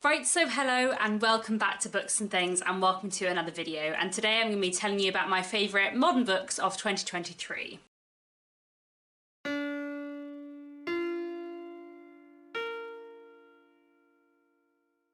Right, so hello and welcome back to Books and Things and welcome to another video, and today I'm going to be telling you about my favourite modern books of 2023.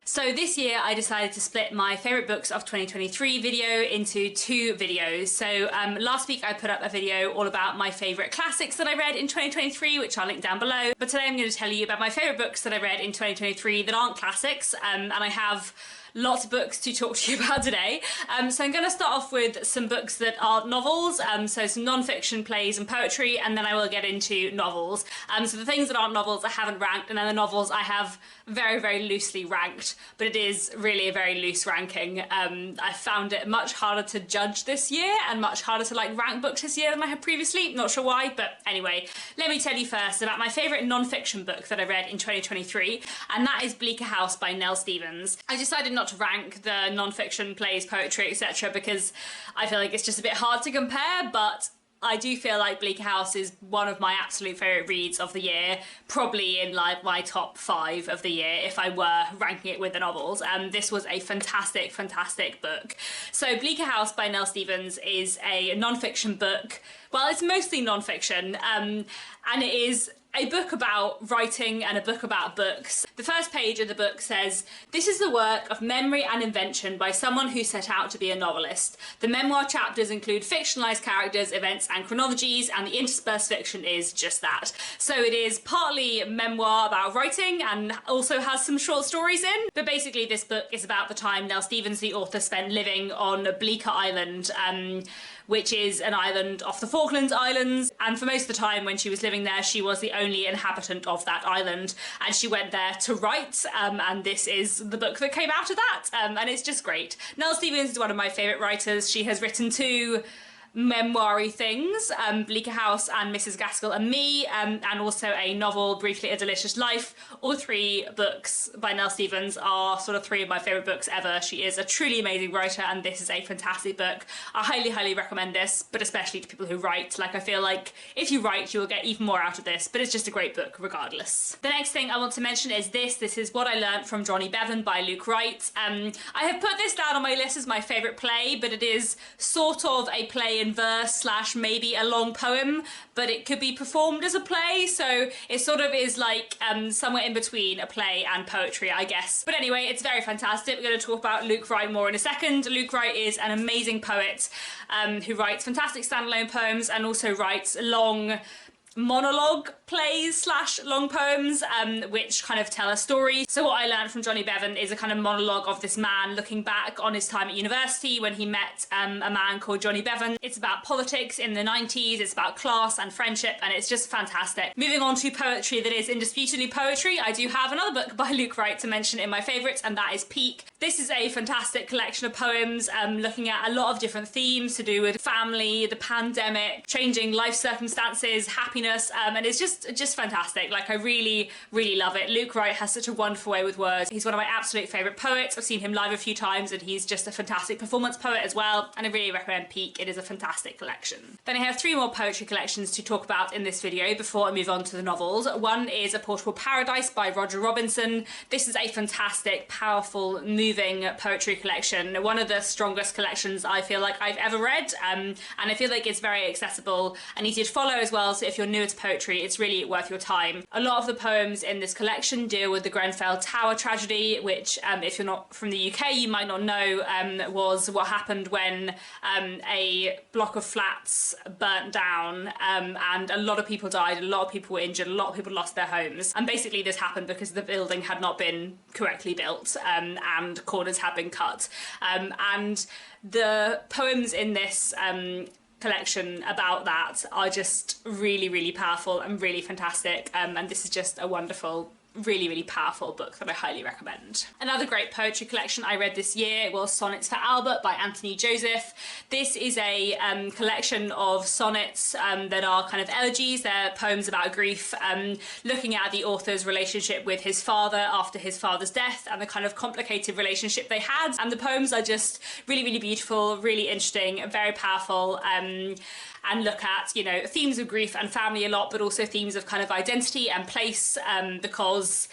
So this year I decided to split my favourite books of 2023 video into two videos. So last week I put up a video all about my favourite classics that I read in 2023, which I'll link down below. But today I'm going to tell you about my favourite books that I read in 2023 that aren't classics, and I have lots of books to talk to you about today. So I'm going to start off with some books that are novels, so some non-fiction plays and poetry, and then I will get into novels. So the things that aren't novels I haven't ranked, and then the novels I have very, very loosely ranked, but it is really a very loose ranking. I found it much harder to judge this year and much harder to rank books this year than I had previously. Not sure why, but anyway, let me tell you first about my favourite non-fiction book that I read in 2023, and that is Bleer House by Nell Stephens. I decided not to rank the non-fiction plays, poetry, etc. because I feel like it's just a bit hard to compare, but I do feel like Bleer House is one of my absolute favourite reads of the year, probably in my top 5 of the year if I were ranking it with the novels. This was a fantastic, fantastic book. So Bleer House by Nell Stephens is a non-fiction book. Well, it's mostly non-fiction, and it is a book about writing and a book about books. The first page of the book says, "This is the work of memory and invention by someone who set out to be a novelist. The memoir chapters include fictionalised characters, events and chronologies, and the interspersed fiction is just that." So it is partly memoir about writing and also has some short stories in, but basically this book is about the time Nell Stephens, the author, spent living on Bleecker Island, which is an island off the Falkland Islands, and for most of the time when she was living there she was the only inhabitant of that island, and she went there to write, and this is the book that came out of that, and it's just great. Nell Stephens is one of my favourite writers. She has written 2 memoir-y things, Bleer House and Mrs Gaskell and Me, and also a novel, Briefly a Delicious Life. All 3 books by Nell Stephens are sort of 3 of my favourite books ever. She is a truly amazing writer, and this is a fantastic book. I highly, highly recommend this, but especially to people who write. I feel like if you write, you will get even more out of this, but it's just a great book regardless. The next thing I want to mention is this is What I Learnt from Johnny Bevan by Luke Wright. I have put this down on my list as my favourite play, but it is sort of a play in verse / maybe a long poem, but it could be performed as a play, so it sort of is somewhere in between a play and poetry, I guess. But anyway, it's very fantastic. We're going to talk about Luke Wright more in a second. Luke Wright is an amazing poet who writes fantastic standalone poems and also writes long monologue plays / long poems, which kind of tell a story. So What I Learned from Johnny Bevan is a kind of monologue of this man looking back on his time at university when he met a man called Johnny Bevan. It's about politics in the 90s, it's about class and friendship, and it's just fantastic. Moving on to poetry that is indisputably poetry, I do have another book by Luke Wright to mention in my favourites, and that is Peak. This is a fantastic collection of poems looking at a lot of different themes to do with family, the pandemic, changing life circumstances, happiness, and it's just fantastic. I really, really love it. Luke Wright has such a wonderful way with words. He's one of my absolute favourite poets. I've seen him live a few times and he's just a fantastic performance poet as well, and I really recommend Peak. It is a fantastic collection. Then I have 3 more poetry collections to talk about in this video before I move on to the novels. One is A Portable Paradise by Roger Robinson. This is a fantastic, powerful, moving poetry collection. One of the strongest collections I feel like I've ever read, and I feel like it's very accessible and easy to follow as well, so if you're new to poetry, it's really worth your time. A lot of the poems in this collection deal with the Grenfell Tower tragedy, which if you're not from the UK you might not know was what happened when a block of flats burnt down, and a lot of people died, a lot of people were injured, a lot of people lost their homes, and basically this happened because the building had not been correctly built, and corners had been cut, and the poems in this collection about that are just really, really powerful and really fantastic, and this is just a wonderful, really, really powerful book that I highly recommend. Another great poetry collection I read this year was Sonnets for Albert by Anthony Joseph. This is a collection of sonnets that are kind of elegies. They're poems about grief, looking at the author's relationship with his father after his father's death and the kind of complicated relationship they had. And the poems are just really, really beautiful, really interesting, very powerful, and look at, you know, themes of grief and family a lot, but also themes of kind of identity and place, because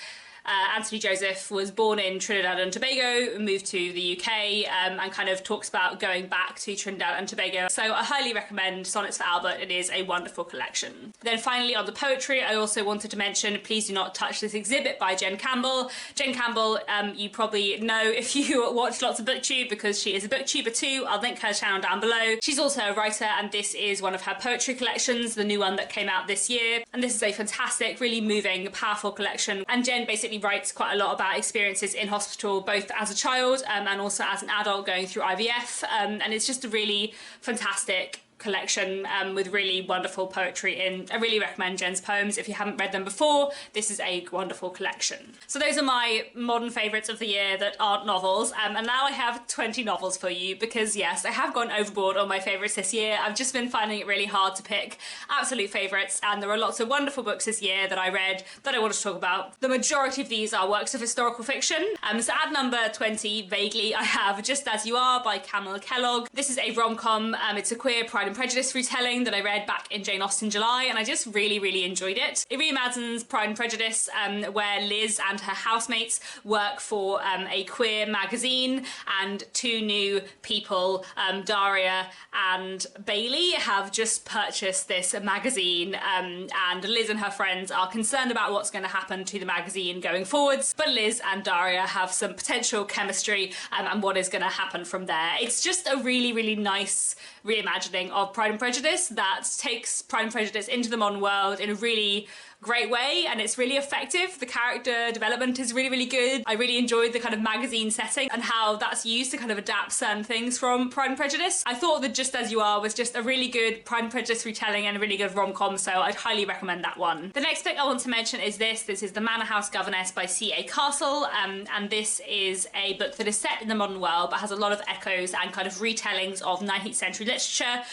Anthony Joseph was born in Trinidad and Tobago, moved to the UK, and kind of talks about going back to Trinidad and Tobago. So I highly recommend Sonnets for Albert. It is a wonderful collection. Then finally on the poetry, I also wanted to mention Please Do Not Touch This Exhibit by Jen Campbell. Jen Campbell, you probably know if you watch lots of BookTube, because she is a booktuber too. I'll link her channel down below. She's also a writer, and this is one of her poetry collections, the new one that came out this year. And this is a fantastic, really moving, powerful collection. And Jen basically writes quite a lot about experiences in hospital, both as a child and also as an adult going through IVF. And it's just a really fantastic collection with really wonderful poetry in. I really recommend Jen's poems. If you haven't read them before, this is a wonderful collection. So those are my modern favourites of the year that aren't novels, and now I have 20 novels for you, because yes, I have gone overboard on my favourites this year. I've just been finding it really hard to pick absolute favourites, and there are lots of wonderful books this year that I read that I want to talk about. The majority of these are works of historical fiction. So at number 20, vaguely, I have Just As You Are by Camille Kellogg. This is a rom-com. It's a queer Pride and Prejudice retelling that I read back in Jane Austen July, and I just really enjoyed it. It reimagines Pride and Prejudice, where Liz and her housemates work for a queer magazine, and two new people, Daria and Bailey, have just purchased this magazine, and Liz and her friends are concerned about what's going to happen to the magazine going forwards, but Liz and Daria have some potential chemistry, and what is going to happen from there. It's just a really nice reimagining of Pride and Prejudice that takes Pride and Prejudice into the modern world in a really great way, and it's really effective. The character development is really good. I really enjoyed the kind of magazine setting and how that's used to kind of adapt certain things from Pride and Prejudice. I thought that Just As You Are was just a really good Pride and Prejudice retelling and a really good rom-com, so I'd highly recommend that one. The next book I want to mention is this. This is The Manor House Governess by C.A. Castle, and this is a book that is set in the modern world but has a lot of echoes and kind of retellings of 19th century literature,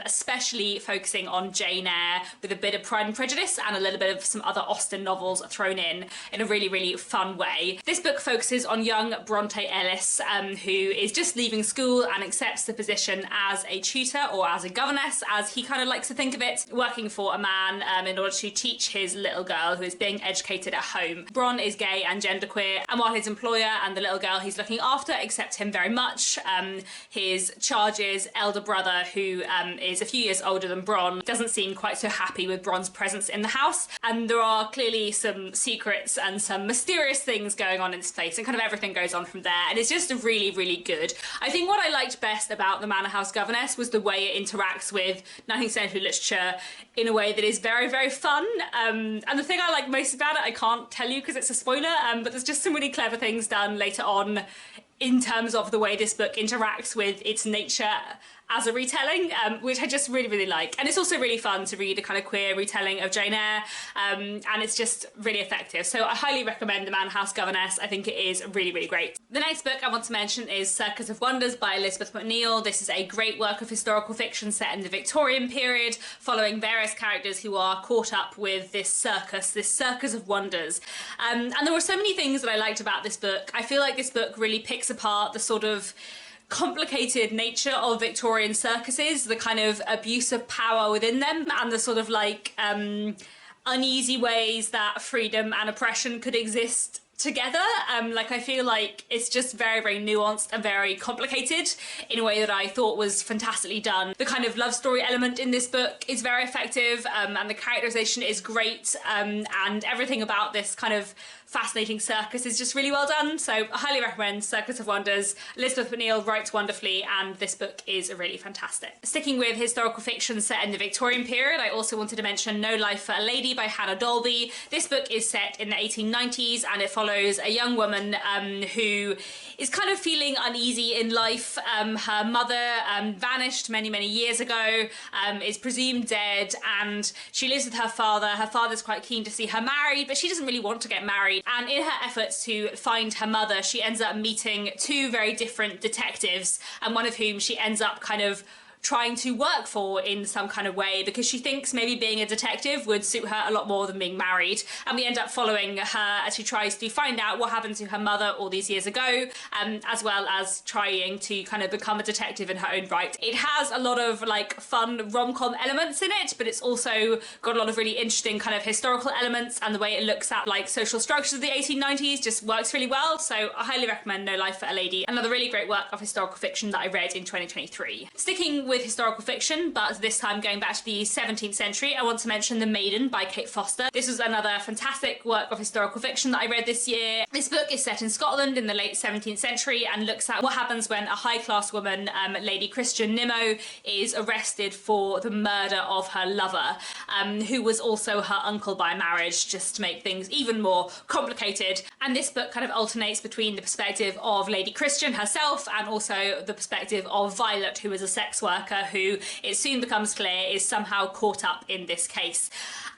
especially focusing on Jane Eyre, with a bit of Pride and Prejudice and a little bit of some other Austen novels thrown in a really fun way. This book focuses on young Bronte Ellis, who is just leaving school and accepts the position as a tutor, or as a governess, as he kind of likes to think of it, working for a man in order to teach his little girl who is being educated at home. Bron is gay and genderqueer, and while his employer and the little girl he's looking after accept him very much, his charge's elder brother, who is a few years older than Bron, doesn't seem quite so happy with Bron's presence in the house, and there are clearly some secrets and some mysterious things going on in this place, and kind of everything goes on from there, and it's just really good. I think what I liked best about The Manor House Governess was the way it interacts with 19th century literature in a way that is very fun, and the thing I like most about it, I can't tell you because it's a spoiler, but there's just some really clever things done later on in terms of the way this book interacts with its nature as a retelling, which I just really like. And it's also really fun to read a kind of queer retelling of Jane Eyre, and it's just really effective. So I highly recommend The Manor House Governess. I think it is really great. The next book I want to mention is Circus of Wonders by Elizabeth MacNeill. This is a great work of historical fiction set in the Victorian period, following various characters who are caught up with this Circus of Wonders. And there were so many things that I liked about this book. I feel like this book really picks apart the sort of complicated nature of Victorian circuses, the kind of abuse of power within them, and the sort of like uneasy ways that freedom and oppression could exist together. Like, I feel like it's just very nuanced and very complicated in a way that I thought was fantastically done. The kind of love story element in this book is very effective, and the characterization is great, and everything about this kind of fascinating circus is just really well done. So I highly recommend Circus of Wonders. Elizabeth MacNeill writes wonderfully, and this book is really fantastic. Sticking with historical fiction set in the Victorian period, I also wanted to mention No Life for a Lady by Hannah Dolby. This book is set in the 1890s, and it follows a young woman who is kind of feeling uneasy in life. Her mother vanished many years ago, is presumed dead, and she lives with her father. Her father's quite keen to see her married, but she doesn't really want to get married. And in her efforts to find her mother, she ends up meeting two very different detectives, and one of whom she ends up kind of trying to work for in some kind of way, because she thinks maybe being a detective would suit her a lot more than being married. And we end up following her as she tries to find out what happened to her mother all these years ago, as well as trying to kind of become a detective in her own right. It has a lot of like fun rom-com elements in it, but it's also got a lot of really interesting kind of historical elements, and the way it looks at like social structures of the 1890s just works really well. So I highly recommend No Life for a Lady, another really great work of historical fiction that I read in 2023. Sticking with historical fiction, but this time going back to the 17th century, I want to mention The Maiden by Kate Foster. This was another fantastic work of historical fiction that I read this year. This book is set in Scotland in the late 17th century and looks at what happens when a high-class woman, Lady Christian Nimmo, is arrested for the murder of her lover, who was also her uncle by marriage, just to make things even more complicated. And this book kind of alternates between the perspective of Lady Christian herself and also the perspective of Violet, who is a sex worker who, it soon becomes clear, is somehow caught up in this case.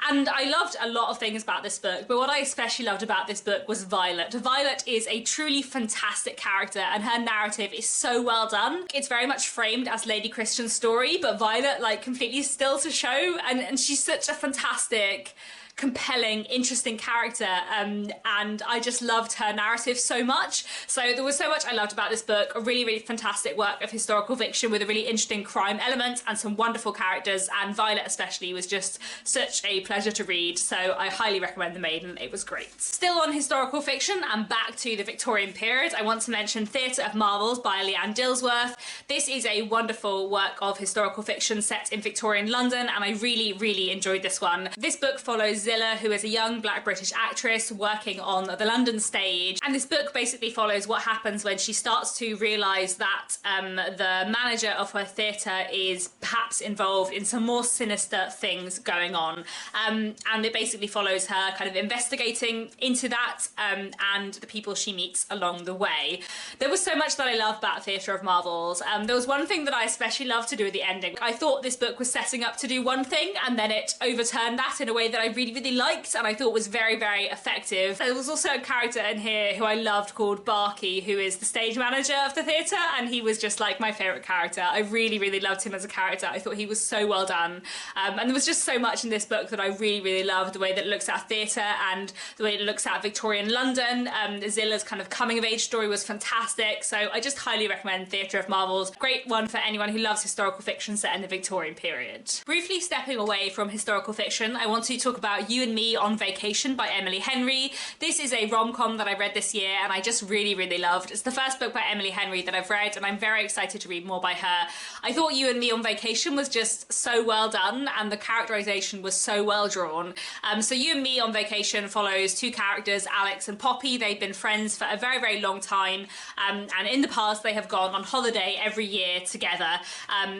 And I loved a lot of things about this book, but what I especially loved about this book was Violet. Violet is a truly fantastic character, and her narrative is so well done. It's very much framed as Lady Christian's story, but Violet like completely still to show, and she's such a fantastic, compelling, interesting character, and I just loved her narrative so much. So there was so much I loved about this book. A really, really fantastic work of historical fiction with a really interesting crime element and some wonderful characters, and Violet especially was just such a pleasure to read. So I highly recommend The Maiden. It was great. Still on historical fiction and back to the Victorian period, I want to mention Theatre of Marvels by Leanne Dilsworth. This is a wonderful work of historical fiction set in Victorian London, and I really, really enjoyed this one. This book follows Zilla, who is a young black British actress working on the London stage, and this book basically follows what happens when she starts to realise that the manager of her theatre is perhaps involved in some more sinister things going on, and it basically follows her kind of investigating into that and the people she meets along the way. There was so much that I love about Theatre of Marvels. There was one thing that I especially loved to do at the ending. I thought this book was setting up to do one thing, and then it overturned that in a way that I really, really liked and I thought was very, very effective. There was also a character in here who I loved called Barky, who is the stage manager of the theatre, and he was just like my favourite character. I really, really loved him as a character. I thought he was so well done. And there was just so much in this book that I really, really loved. The way that it looks at theatre and the way it looks at Victorian London. Zilla's kind of coming of age story was fantastic. So I just highly recommend Theatre of Marvels. Great one for anyone who loves historical fiction set in the Victorian period. Briefly stepping away from historical fiction, I want to talk about You and Me on Vacation by Emily Henry. This is a rom-com that I read this year and I just really, really loved. It's the first book by Emily Henry that I've read, and I'm very excited to read more by her. I thought You and Me on Vacation was just so well done, and the characterization was so well drawn. So You and Me on Vacation follows two characters, Alex and Poppy. They've been friends for a very, very long time, and in the past they have gone on holiday every year together,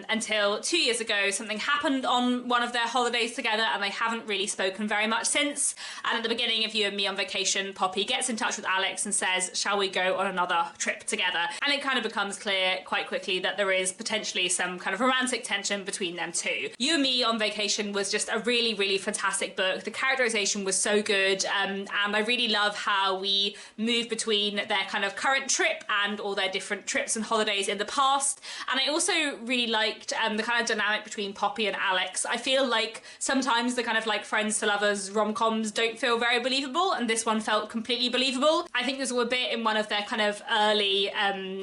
until 2 years ago something happened on one of their holidays together and they haven't really spoken very much since. And at the beginning of You and Me on Vacation, Poppy gets in touch with Alex and says, shall we go on another trip together? And it kind of becomes clear quite quickly that there is potentially some kind of romantic tension between them two. You and Me on Vacation was just a really, really fantastic book. The characterization was so good, and I really love how we move between their kind of current trip and all their different trips and holidays in the past. And I also really liked the kind of dynamic between Poppy and Alex. I feel like sometimes the kind of like friends to lovers rom-coms don't feel very believable, and this one felt completely believable. I think there's a bit in one of their kind of early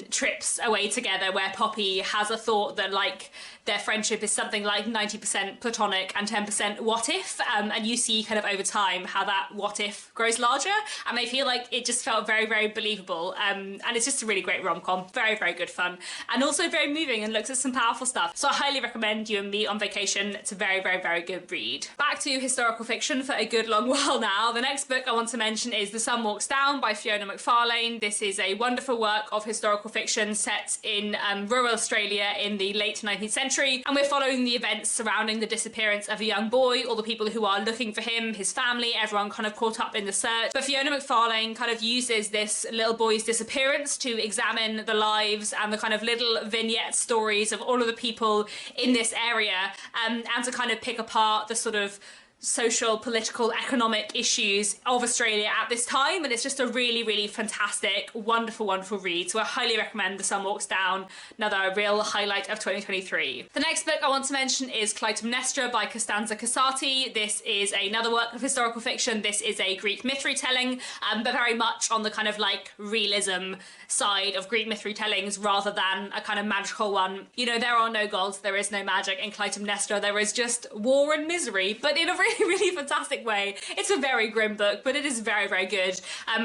trips away together where Poppy has a thought that like their friendship is something like 90% platonic and 10% what if, and you see kind of over time how that what if grows larger, and I feel like it just felt very, very believable, and it's just a really great rom-com, very, very good fun, and also very moving and looks at some powerful stuff. So I highly recommend You and Me on Vacation. It's a very, very, very good read. Back to historical fiction for a good long while now. The next book I want to mention is The Sun Walks Down by Fiona McFarlane. This is a wonderful work of historical fiction set in rural Australia in the late 19th century, and we're following the events surrounding the disappearance of a young boy, all the people who are looking for him, his family, everyone kind of caught up in the search. But Fiona McFarlane kind of uses this little boy's disappearance to examine the lives and the kind of little vignette stories of all of the people in this area, and to kind of pick apart the sort of social, political, economic issues of Australia at this time, and it's just a really, really fantastic, wonderful, wonderful read. So I highly recommend The Sun Walks Down, another real highlight of 2023. The next book I want to mention is Clum Nestra by Costanza Casati. This is another work of historical fiction. This is a Greek myth retelling, but very much on the kind of like realism side of Greek myth retellings rather than a kind of magical one. You know, there are no gods, there is no magic in Clum Nestra, there is just war and misery, but in a really, really fantastic way. It's a very grim book, but it is very, very good.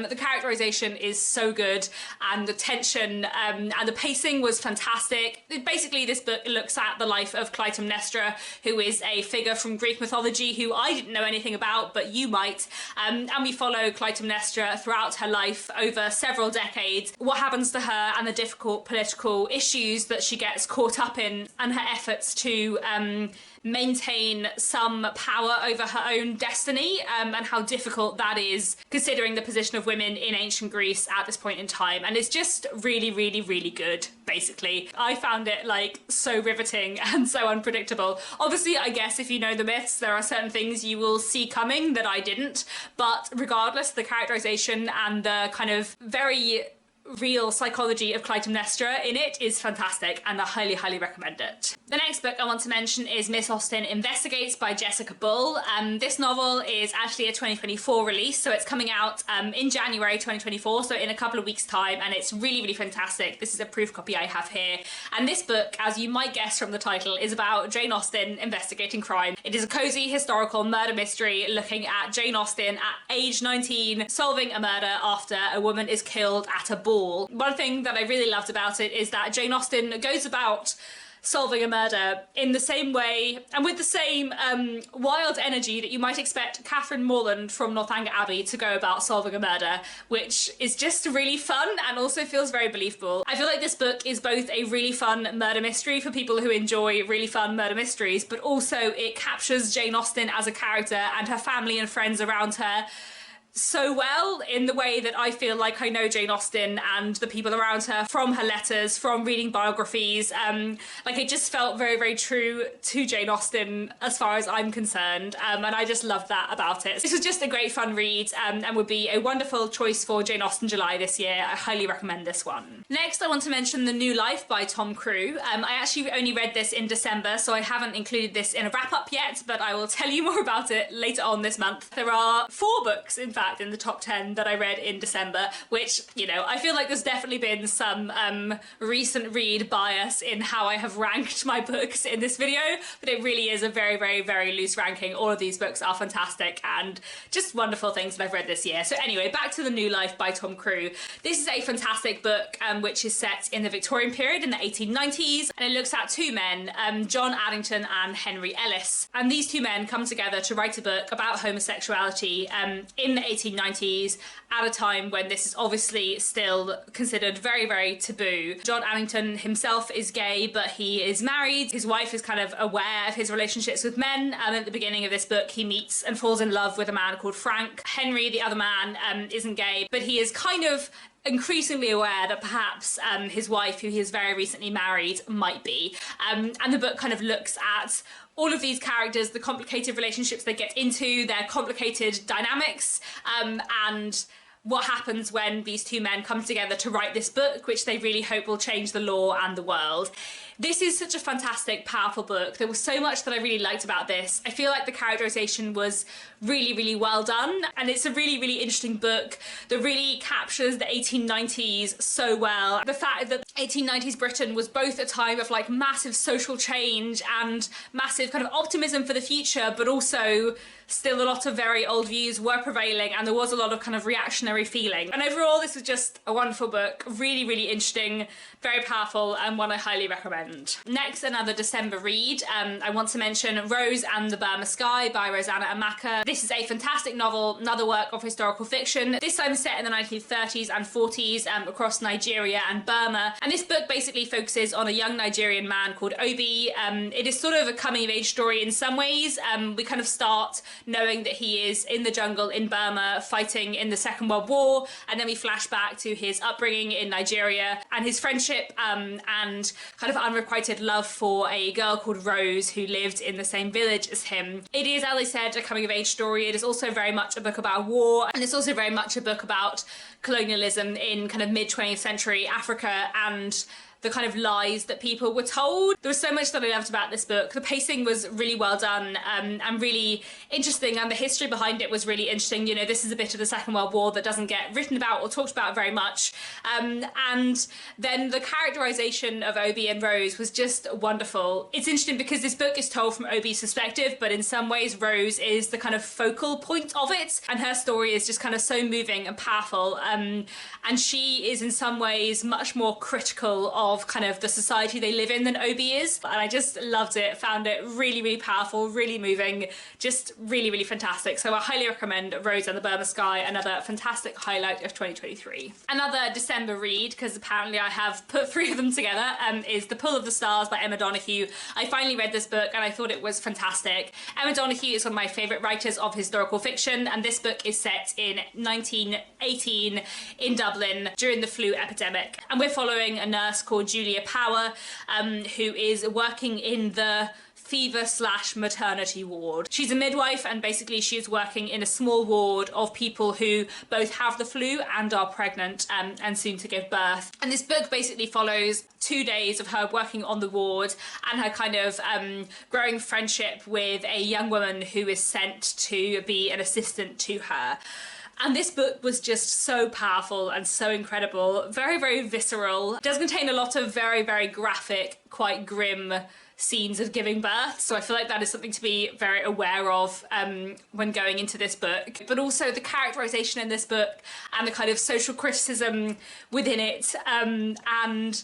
The characterization is so good, and the tension and the pacing was fantastic. Basically, this book looks at the life of Clum Nestra, who is a figure from Greek mythology who I didn't know anything about, but you might. And we follow Clum Nestra throughout her life over several decades, what happens to her and the difficult political issues that she gets caught up in, and her efforts to maintain some power over her own destiny, and how difficult that is considering the position of women in ancient Greece at this point in time. And it's just really, really, really good, basically. I found it like so riveting and so unpredictable. Obviously, I guess if you know the myths, there are certain things you will see coming that I didn't, but regardless, the characterization and the kind of very real psychology of Clytemnestra in it is fantastic, and I highly, highly recommend it. The next book I want to mention is Miss Austen Investigates by Jessica Bull. This novel is actually a 2024 release, so it's coming out in January 2024, so in a couple of weeks' time, and it's really, really fantastic. This is a proof copy I have here, and this book, as you might guess from the title, is about Jane Austen investigating crime. It is a cozy historical murder mystery looking at Jane Austen at age 19 solving a murder after a woman is killed at a ball. One thing that I really loved about it is that Jane Austen goes about solving a murder in the same way and with the same wild energy that you might expect Catherine Morland from Northanger Abbey to go about solving a murder, which is just really fun and also feels very believable. I feel like this book is both a really fun murder mystery for people who enjoy really fun murder mysteries, but also it captures Jane Austen as a character and her family and friends around her so well, in the way that I feel like I know Jane Austen and the people around her from her letters, from reading biographies. Like it just felt very, very true to Jane Austen as far as I'm concerned, and I just loved that about it. This was just a great fun read, and would be a wonderful choice for Jane Austen July this year. I highly recommend this one. Next, I want to mention The New Life by Tom Crew. I actually only read this in December, so I haven't included this in a wrap-up yet, but I will tell you more about it later on this month. There are 4 books, in fact, in the top 10 that I read in December, which, you know, I feel like there's definitely been some recent read bias in how I have ranked my books in this video, but it really is a very, very, very loose ranking. All of these books are fantastic and just wonderful things that I've read this year. So anyway, back to The New Life by Tom Crew. This is a fantastic book which is set in the Victorian period in the 1890s, and it looks at 2 men, John Addington and Henry Ellis. And these 2 men come together to write a book about homosexuality in the 1890s, at a time when this is obviously still considered very, very taboo. John Addington himself is gay, but he is married. His wife is kind of aware of his relationships with men, and at the beginning of this book he meets and falls in love with a man called Frank. Henry, the other man, isn't gay, but he is kind of increasingly aware that perhaps his wife, who he has very recently married, might be. And the book kind of looks at all of these characters, the complicated relationships they get into, their complicated dynamics, and what happens when these 2 men come together to write this book, which they really hope will change the law and the world. This is such a fantastic, powerful book. There was so much that I really liked about this. I feel like the characterization was really, really well done, and it's a really, really interesting book that really captures the 1890s so well. The fact that 1890s Britain was both a time of like massive social change and massive kind of optimism for the future, but also still a lot of very old views were prevailing, and there was a lot of kind of reactionary feeling. And overall, this was just a wonderful book, really, really interesting, very powerful, and one I highly recommend. Next, another December read. I want to mention Rose and the Burma Sky by Rosanna Amaka. This is a fantastic novel, another work of historical fiction, this time set in the 1930s and 40s across Nigeria and Burma. And this book basically focuses on a young Nigerian man called Obi. It is sort of a coming-of-age story in some ways. We kind of start knowing that he is in the jungle in Burma fighting in the Second World War, and then we flash back to his upbringing in Nigeria and his friendship and kind of unrequited love for a girl called Rose who lived in the same village as him. It is, as I said, a coming of age story. It is also very much a book about war, and it's also very much a book about colonialism in kind of mid-20th century Africa and the kind of lies that people were told. There was so much that I loved about this book. The pacing was really well done and really interesting, and the history behind it was really interesting. You know, this is a bit of the Second World War that doesn't get written about or talked about very much. And then the characterization of Obi and Rose was just wonderful. It's interesting because this book is told from Obi's perspective, but in some ways Rose is the kind of focal point of it, and her story is just kind of so moving and powerful. And she is in some ways much more critical of kind of the society they live in than Obi is, and I just loved it, found it really, really powerful, really moving, just really, really fantastic. So I highly recommend Rose and the Burma Sky, another fantastic highlight of 2023. Another December read, because apparently I have put 3 of them together, is The Pull of the Stars by Emma Donoghue. I finally read this book and I thought it was fantastic. Emma Donoghue is one of my favourite writers of historical fiction, and this book is set in 1918 in Dublin during the flu epidemic, and we're following a nurse called Julia Power, who is working in the fever/maternity ward. She's a midwife, and basically she is working in a small ward of people who both have the flu and are pregnant and soon to give birth. And this book basically follows 2 days of her working on the ward and her kind of growing friendship with a young woman who is sent to be an assistant to her. And this book was just so powerful and so incredible, very, very visceral. It does contain a lot of very, very graphic, quite grim scenes of giving birth, so I feel like that is something to be very aware of when going into this book. But also the characterization in this book and the kind of social criticism within it and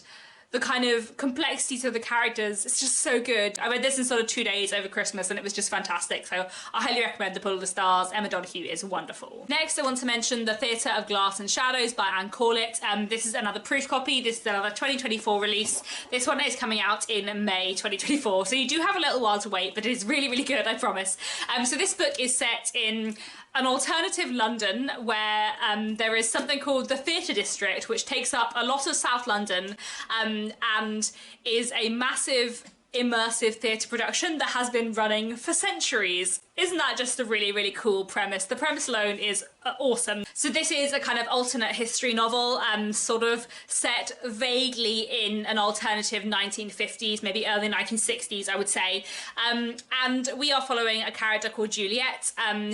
the kind of complexities of the characters, it's just so good. I read this in sort of 2 days over Christmas and it was just fantastic, so I highly recommend The Pull of the Stars. Emma Donoghue is wonderful. Next, I want to mention The Theatre of Glass and Shadows by Anne Corlett. This is another proof copy. This is another 2024 release. This one is coming out in May 2024, so you do have a little while to wait, but it is really, really good, I promise. So this book is set in an alternative London where there is something called the Theatre District, which takes up a lot of South London and is a massive immersive theatre production that has been running for centuries. Isn't that just a really, really cool premise? The premise alone is awesome. So this is a kind of alternate history novel, sort of set vaguely in an alternative 1950s, maybe early 1960s, I would say. And we are following a character called Juliet,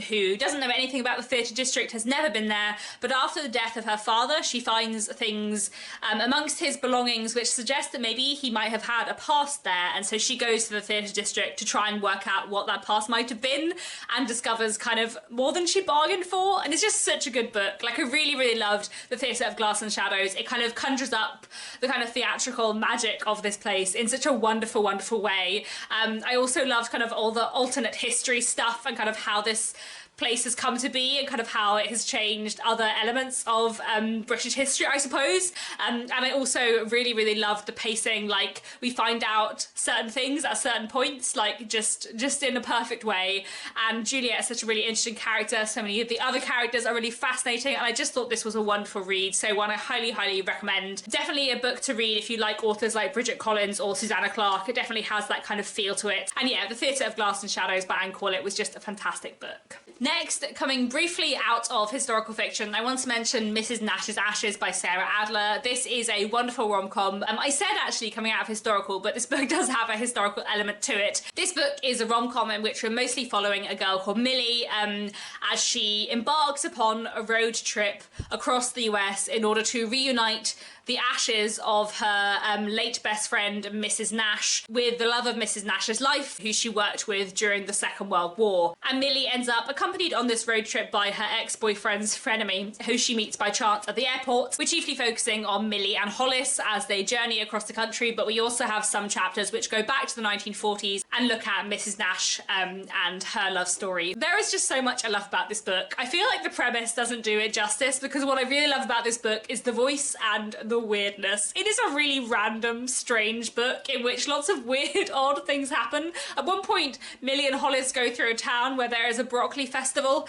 who doesn't know anything about the theatre district, has never been there, but after the death of her father, she finds things amongst his belongings which suggest that maybe he might have had a past there, and so she goes to the theatre district to try and work out what that past might have been, and discovers kind of more than she bargained for. And it's just such a good book. Like, I really, really loved The Theatre of Glass and Shadows. It kind of conjures up the kind of theatrical magic of this place in such a wonderful, wonderful way. I also loved kind of all the alternate history stuff and kind of how this place has come to be and kind of how it has changed other elements of British history, I suppose. And I also really, really loved the pacing. Like, we find out certain things at certain points, like just in a perfect way. And Juliet is such a really interesting character. So many of the other characters are really fascinating, and I just thought this was a wonderful read. So one I highly, highly recommend. Definitely a book to read if you like authors like Bridget Collins or Susanna Clarke. It definitely has that kind of feel to it. And yeah, The Theatre of Glass and Shadows by Anne Corlett was just a fantastic book. Next, coming briefly out of historical fiction, I want to mention Mrs Nashs Ashes by Sarah Adler. This is a wonderful rom-com. I said actually coming out of historical, but this book does have a historical element to it. This book is a rom-com in which we're mostly following a girl called Millie as she embarks upon a road trip across the US in order to reunite the ashes of her late best friend, Mrs Nash, with the love of Mrs Nash's life, who she worked with during the Second World War. And Millie ends up accompanied on this road trip by her ex-boyfriend's frenemy, who she meets by chance at the airport. We're chiefly focusing on Millie and Hollis as they journey across the country, but we also have some chapters which go back to the 1940s and look at Mrs Nash and her love story. There is just so much I love about this book. I feel like the premise doesn't do it justice, because what I really love about this book is the voice and the the weirdness. It is a really random, strange book in which lots of weird, odd things happen. At one point, Millie and Hollis go through a town where there is a broccoli festival.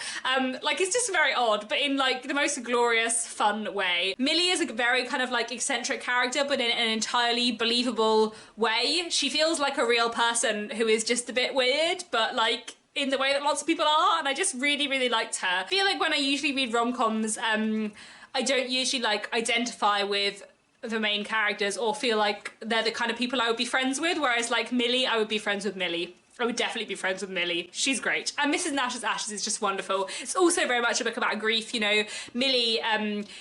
Like, it's just very odd, but in like the most glorious, fun way. Millie is a very kind of like eccentric character, but in an entirely believable way. She feels like a real person who is just a bit weird, but like in the way that lots of people are, and I just really, really liked her. I feel like when I usually read rom-coms, I don't usually like identify with the main characters or feel like they're the kind of people I would be friends with, whereas like Millie, I would be friends with Millie. I would definitely be friends with Millie. She's great. And Mrs Nashs Ashes is just wonderful. It's also very much a book about grief. You know, Millie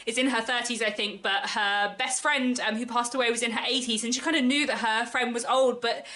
is in her 30s, I think, but her best friend who passed away was in her 80s, and she kind of knew that her friend was old, but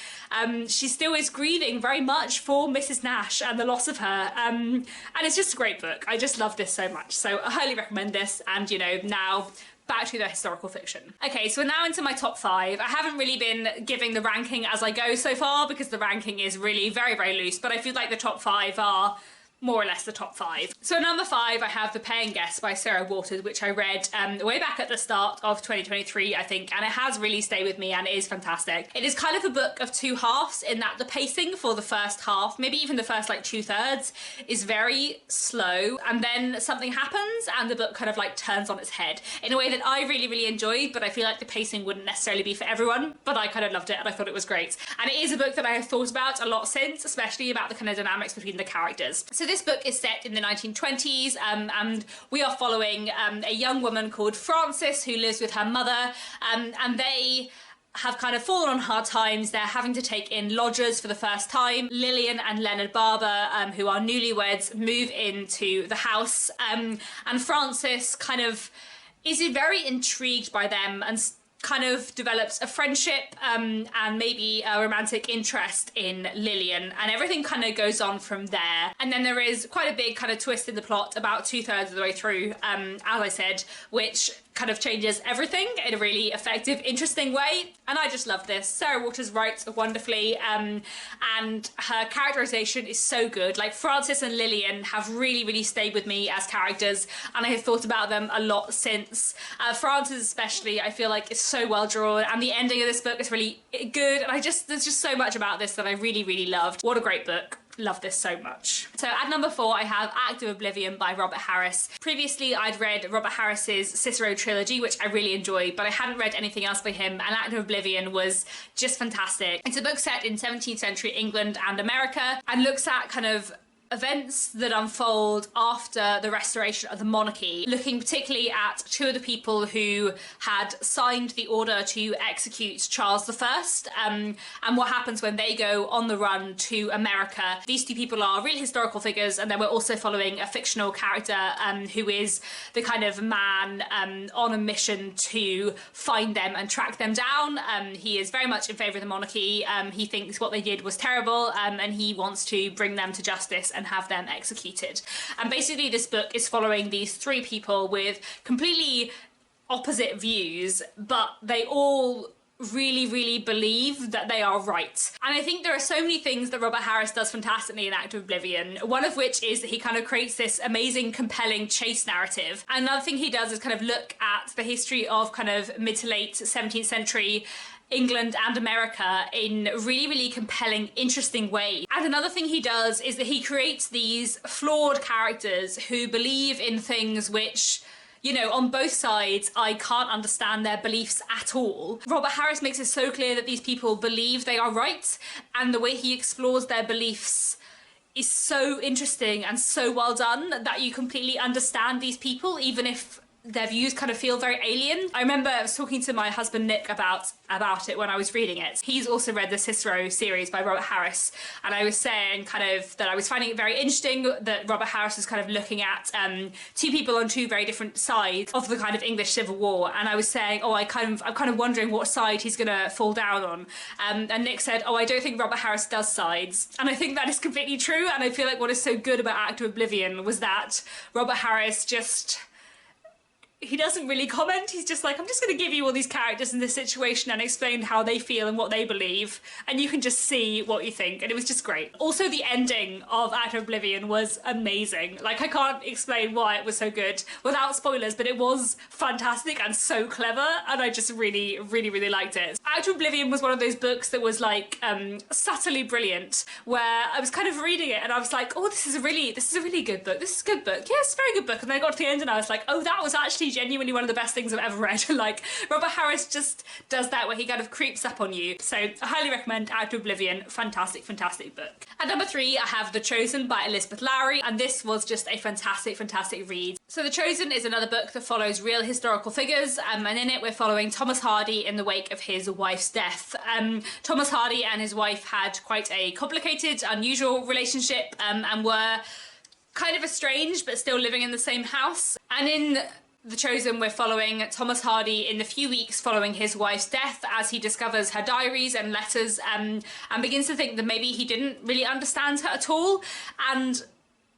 she still is grieving very much for Mrs Nash and the loss of her. And it's just a great book. I just love this so much. So I highly recommend this. And, you know, now back to the historical fiction. Okay, so we're now into my top 5. I haven't really been giving the ranking as I go so far because the ranking is really very, very loose, but I feel like the top 5 are more or less the top 5. So at number 5, I have The Paying Guest by Sarah Waters, which I read way back at the start of 2023, I think, and it has really stayed with me and it is fantastic. It is kind of a book of two halves in that the pacing for the first half, maybe even the first like 2/3, is very slow, and then something happens and the book kind of like turns on its head in a way that I really, really enjoyed, but I feel like the pacing wouldn't necessarily be for everyone, but I kind of loved it and I thought it was great. And it is a book that I have thought about a lot since, especially about the kind of dynamics between the characters. So this book is set in the 1920s, and we are following a young woman called Frances who lives with her mother, and they have kind of fallen on hard times. They're having to take in lodgers for the first time. Lillian and Leonard Barber, who are newlyweds, move into the house, and Frances kind of is very intrigued by them and kind of develops a friendship and maybe a romantic interest in Lillian, and everything kind of goes on from there. And then there is quite a big kind of twist in the plot about 2/3 of the way through, as I said, which kind of changes everything in a really effective, interesting way. And I just love this. Sarah Waters writes wonderfully, and her characterization is so good. Like, Frances and Lillian have really, really stayed with me as characters, and I have thought about them a lot since. Frances especially, I feel like, is so well drawn, and the ending of this book is really good, and there's just so much about this that I really, really loved. What a great book. Love this so much. So at number 4, I have Act of Oblivion by Robert Harris. Previously, I'd read Robert Harris's Cicero trilogy, which I really enjoyed, but I hadn't read anything else by him, and Act of Oblivion was just fantastic. It's a book set in 17th century England and America, and looks at kind of events that unfold after the restoration of the monarchy, looking particularly at two of the people who had signed the order to execute Charles I, and what happens when they go on the run to America. These two people are real historical figures, and then we're also following a fictional character who is the kind of man on a mission to find them and track them down. He is very much in favour of the monarchy. He thinks what they did was terrible, and he wants to bring them to justice and have them executed. And basically this book is following these three people with completely opposite views, but they all really, really believe that they are right. And I think there are so many things that Robert Harris does fantastically in Act of Oblivion, one of which is that he kind of creates this amazing, compelling chase narrative. And another thing he does is kind of look at the history of kind of mid to late 17th century England and America in really, really compelling, interesting ways. And another thing he does is that he creates these flawed characters who believe in things which, you know, on both sides, I can't understand their beliefs at all. Robert Harris makes it so clear that these people believe they are right, and the way he explores their beliefs is so interesting and so well done that you completely understand these people, even if their views kind of feel very alien. I remember I was talking to my husband Nick about it when I was reading it. He's also read the Cicero series by Robert Harris, and I was saying kind of that I was finding it very interesting that Robert Harris was kind of looking at two people on two very different sides of the kind of English Civil War, and I was saying, oh, I'm kind of wondering what side he's gonna fall down on, and Nick said, oh, I don't think Robert Harris does sides, and I think that is completely true. And I feel like what is so good about Act of Oblivion was that Robert Harris just he doesn't really comment. He's just like, I'm just going to give you all these characters in this situation and explain how they feel and what they believe, and you can just see what you think. And it was just great. Also, the ending of Out of Oblivion was amazing. Like, I can't explain why it was so good without spoilers, but it was fantastic and so clever, and I just really, really, really liked it. Out of Oblivion was one of those books that was like subtly brilliant, where I was kind of reading it and I was like, oh, this is a really good book. This is a good book. Yeah, it's a very good book. And then I got to the end and I was like, oh, that was actually genuinely one of the best things I've ever read. Like, Robert Harris just does that where he kind of creeps up on you. So I highly recommend Out of Oblivion. Fantastic, fantastic book. At number 3, I have The Chosen by Elizabeth Lowry, and this was just a fantastic, fantastic read. So The Chosen is another book that follows real historical figures, and in it we're following Thomas Hardy in the wake of his wife's death. Thomas Hardy and his wife had quite a complicated, unusual relationship, and were kind of estranged but still living in the same house. And in The Chosen, we're following Thomas Hardy in the few weeks following his wife's death as he discovers her diaries and letters, and begins to think that maybe he didn't really understand her at all. And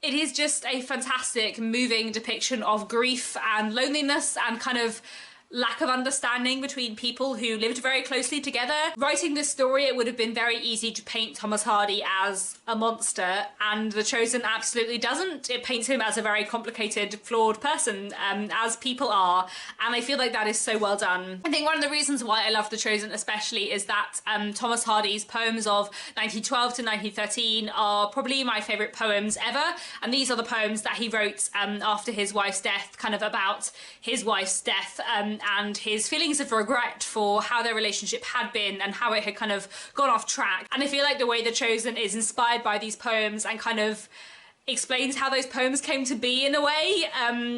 it is just a fantastic, moving depiction of grief and loneliness and kind of lack of understanding between people who lived very closely together. Writing this story, it would have been very easy to paint Thomas Hardy as a monster, and The Chosen absolutely doesn't. It paints him as a very complicated, flawed person, as people are, and I feel like that is so well done. I think one of the reasons why I love The Chosen especially is that Thomas Hardy's poems of 1912 to 1913 are probably my favourite poems ever, and these are the poems that he wrote after his wife's death, kind of about his wife's death, and his feelings of regret for how their relationship had been and how it had kind of gone off track. And I feel like the way The Chosen is inspired by these poems and kind of explains how those poems came to be in a way,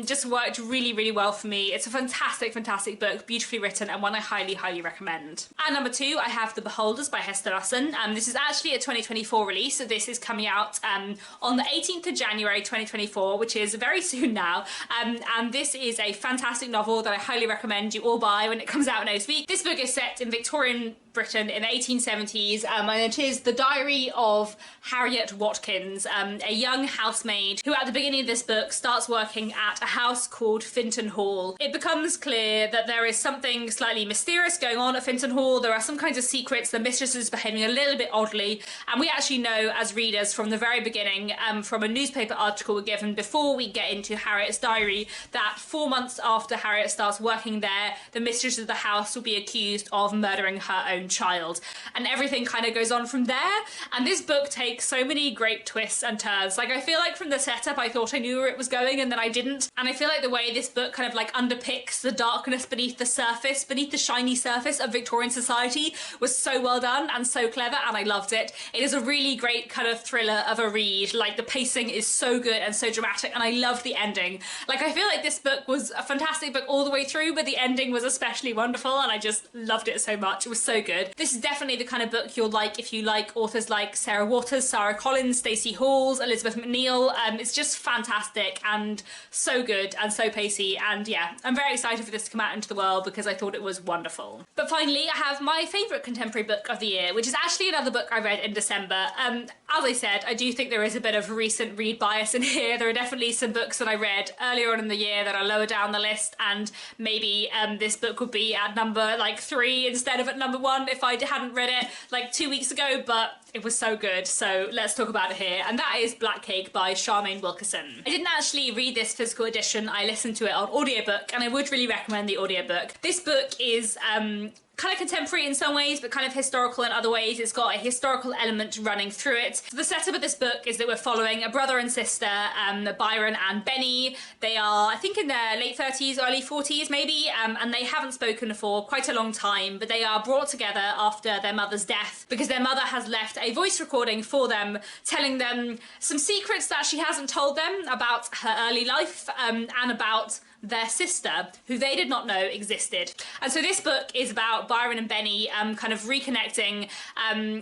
just worked really, really well for me. It's a fantastic, fantastic book, beautifully written, and one I highly, highly recommend. At number 2, I have The Beholders by Hester Usson. This is actually a 2024 release, so this is coming out on the 18th of January 2024, which is very soon now, and this is a fantastic novel that I highly recommend you all buy when it comes out next week. This book is set in Victorian Britain in the 1870s, and it is the diary of Harriet Watkins, a young housemaid who at the beginning of this book starts working at a house called Finton Hall. It becomes clear that there is something slightly mysterious going on at Finton Hall. There are some kinds of secrets. The mistress is behaving a little bit oddly, and we actually know as readers from the very beginning, from a newspaper article given before we get into Harriet's diary, that 4 months after Harriet starts working there, the mistress of the house will be accused of murdering her own child, and everything kind of goes on from there. And this book takes so many great twists and turns. Like, I feel like from the setup I thought I knew where it was going, and then I didn't. And I feel like the way this book kind of like underpicks the darkness beneath the surface, beneath the shiny surface of Victorian society, was so well done and so clever, and I loved it. It is a really great kind of thriller of a read. Like, the pacing is so good and so dramatic, and I love the ending. Like, I feel like this book was a fantastic book all the way through, but the ending was especially wonderful, and I just loved it so much. It was so good. This is definitely the kind of book you'll like if you like authors like Sarah Waters, Sarah Collins, Stacey Halls, Elizabeth McNeil. It's just fantastic and so good and so pacey, and yeah, I'm very excited for this to come out into the world because I thought it was wonderful. But finally, I have my favourite contemporary book of the year, which is actually another book I read in December. As I said, I do think there is a bit of recent read bias in here. There are definitely some books that I read earlier on in the year that are lower down the list, and maybe this book would be at number like 3 instead of at number 1 if I hadn't read it like 2 weeks ago, but it was so good, so let's talk about it here, and that is Black Cake by Charmaine Wilkerson. I didn't actually read this physical edition, I listened to it on audiobook, and I would really recommend the audiobook. This book is kind of contemporary in some ways, but kind of historical in other ways. It's got a historical element running through it. So the setup of this book is that we're following a brother and sister, Byron and Benny. They are, I think, in their late 30s, early 40s maybe, and they haven't spoken for quite a long time, but they are brought together after their mother's death because their mother has left a voice recording for them telling them some secrets that she hasn't told them about her early life, and about their sister, who they did not know existed. And so this book is about Byron and Benny kind of reconnecting,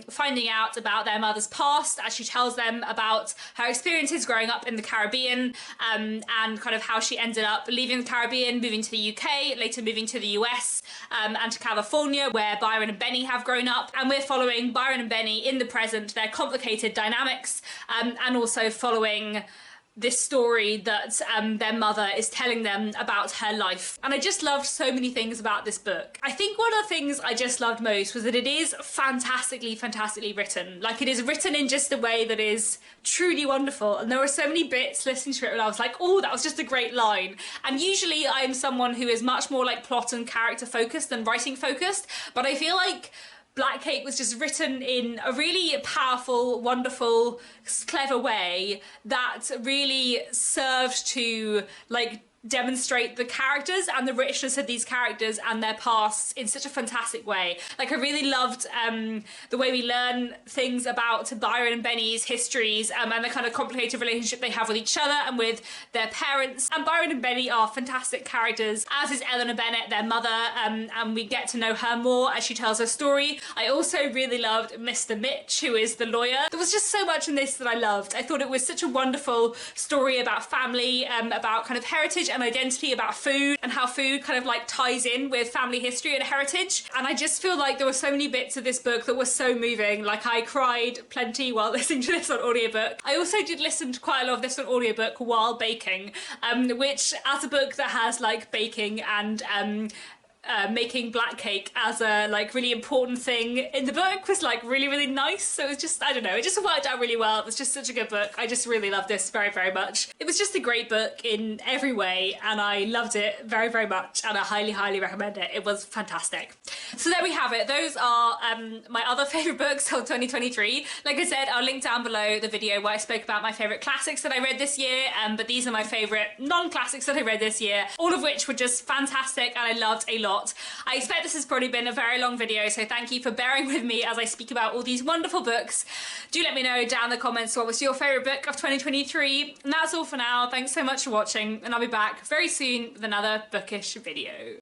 finding out about their mother's past as she tells them about her experiences growing up in the Caribbean, and kind of how she ended up leaving the Caribbean, moving to the UK, later moving to the US, and to California, where Byron and Benny have grown up. And we're following Byron and Benny in the present, their complicated dynamics, and also following this story that their mother is telling them about her life. And I just loved so many things about this book. I think one of the things I just loved most was that it is fantastically written. Like, it is written in just a way that is truly wonderful. And there were so many bits listening to it and I was like, oh, that was just a great line. And usually I'm someone who is much more like plot and character focused than writing focused, but I feel like Black Cake was just written in a really powerful, wonderful, clever way that really served to like demonstrate the characters and the richness of these characters and their pasts in such a fantastic way. Like, I really loved the way we learn things about Byron and Benny's histories and the kind of complicated relationship they have with each other and with their parents. And Byron and Benny are fantastic characters, as is Eleanor Bennet, their mother, and we get to know her more as she tells her story. I also really loved Mr. Mitch, who is the lawyer. There was just so much in this that I loved. I thought it was such a wonderful story about family, about kind of heritage and identity, about food and how food kind of like ties in with family history and heritage. And I just feel like there were so many bits of this book that were so moving. Like, I cried plenty while listening to this on audiobook. I also did listen to quite a lot of this on audiobook while baking, which, as a book that has like baking and making black cake as a like really important thing in the book was like really nice. So it was just, I don't know, it just worked out really well. It was just such a good book. I just really loved this very much. It was just a great book in every way and I loved it very much and I highly recommend it. It was fantastic. So there we have it. Those are my other favourite books of 2023. Like I said, I'll link down below the video where I spoke about my favourite classics that I read this year, but these are my favourite non-classics that I read this year, all of which were just fantastic and I loved a lot. I expect this has probably been a very long video, so thank you for bearing with me as I speak about all these wonderful books. Do let me know down in the comments what was your favourite book of 2023. And that's all for now. Thanks so much for watching, and I'll be back very soon with another bookish video.